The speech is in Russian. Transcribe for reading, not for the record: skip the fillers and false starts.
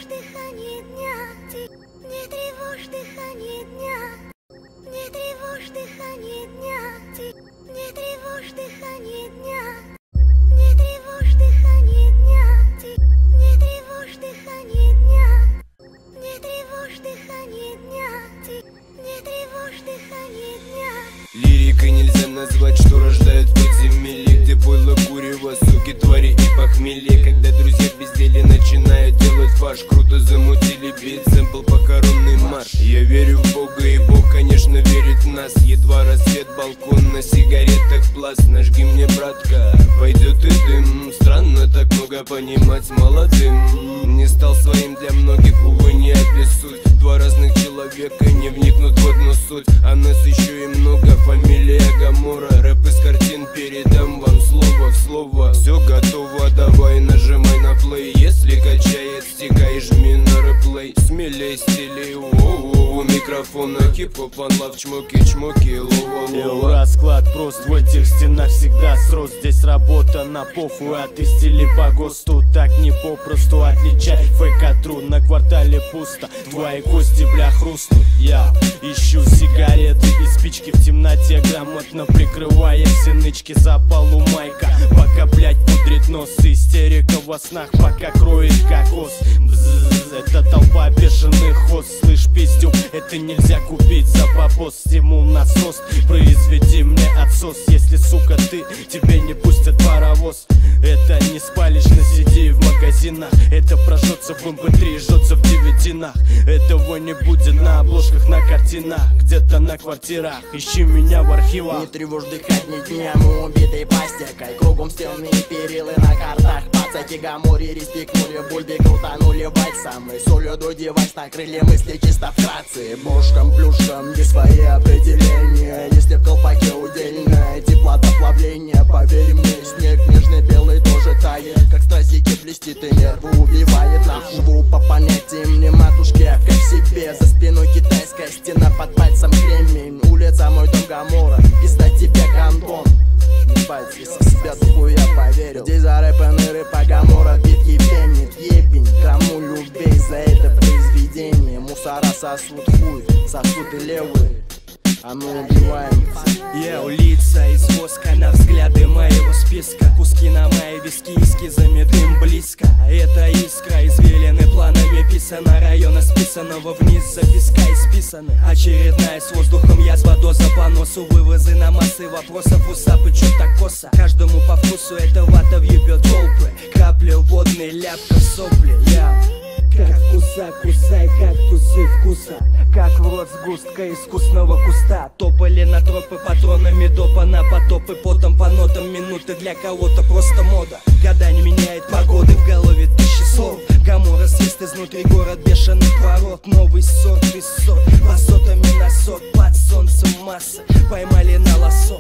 тревожь дыхание дня, не тревожь дыхание дня, не тревожь дыхание дня, не тревожь дыхание дня, не тревожь дыхание дня, не тревожь дыхание дня, не тревожь дыхание дня, не тревожь дыхание дня. Лирикой нельзя назвать, что рождают подземелье, где пойло, курево, суки, твари и похмелье. Когда друзья в безделе начинают делать фарш, круто замутили бит, сэмпл похоронный марш. Я верю в Бога, и Бог, конечно, верит в нас. Едва рассвет, балкон, на сигаретах пласт. Нажги мне, братка, пойдет и дым. Странно так много понимать молодым. Не стал своим для многих, увы, не обессудь. Два разных человека не вникнут в одну суть. А нас еще и много, фамилия Гамора. Рэп из картин, передам вам слово в слово. Все готово, давай нажимай на плей. Если качает, стикай, жми на реплей. Смелей, стилей, у микрофона хип-хоп, анлав, чмоки, лова. Расклад прост, в этих стенах всегда срос. Здесь работа на похуй, а ты стили по ГОСТу. Так не попросту отличай фейк от тру. На квартале пусто, твои кости, бля, хрустнут. Я ищу сигареты и спички в темноте, грамотно прикрывая все нычки, запалу майка. Пока, блять, пудрит нос, истерика во снах, пока кроет кокос. Это толпа бешеных хоз. Слышь, пиздюк, это нельзя купить за бабос. Стимул насос, произведи мне отсос. Если, сука, ты, тебе не пустят паровоз. Это не спалишь на CD в магазинах. Это прожжется в MP3, жжется в девятинах. Этого не будет на обложках, на картинах, где-то на квартирах. Ищи меня в архивах. Не тревожь дыхание дня, мы убитой пастекой. Кругом стены и перилы на картах. Пацаки Гамори респектнули, бульби крутанули вальсом. И солью до девайс накрыли мысли чисто вкратце. Бошком, плюшком, не свои определения. Если в колпаке удельное теплота плавления, поверь мне, снег нежный белый тоже тает. Как стразики блестит и нервы убивает. Нам живу по понятиям не матушки, а как себе. За спиной китайская стена, под пальцем кремень. Улица мой дом Гамора, пизда тебе гандон. Ебать, если в себя духу я поверил. Здесь зарэпаны рэпа Гамора, битки пенит, ебень. Кому любей за это произведение. Мусора сосут хуй, сосут и левые, а мы убиваем. Я лица из воска на взгляды моего списка. Куски на мои виски, эскизами дым близко. Это искра, извилины планами писана. Района списанного вниз, записка исписаны. Очередная с воздухом язва, доза по носу. Вывозы на массы вопросов, усапы чё так косо. Каждому по вкусу эта вата въебет толпы. Капли водные, ляпка в сопли. Я как вкуса, кусай кактусы вкуса. Как в рот сгустка искусного куста. Топали на тропы патронами допа на потопы. Потом по нотам минуты для кого-то просто мода. Года не меняет погоды, в голове тысячи слов. Гамора съест изнутри город бешеный пород. Новый сорт, висот, высотами на сот. Под солнцем масса, поймали на лосо.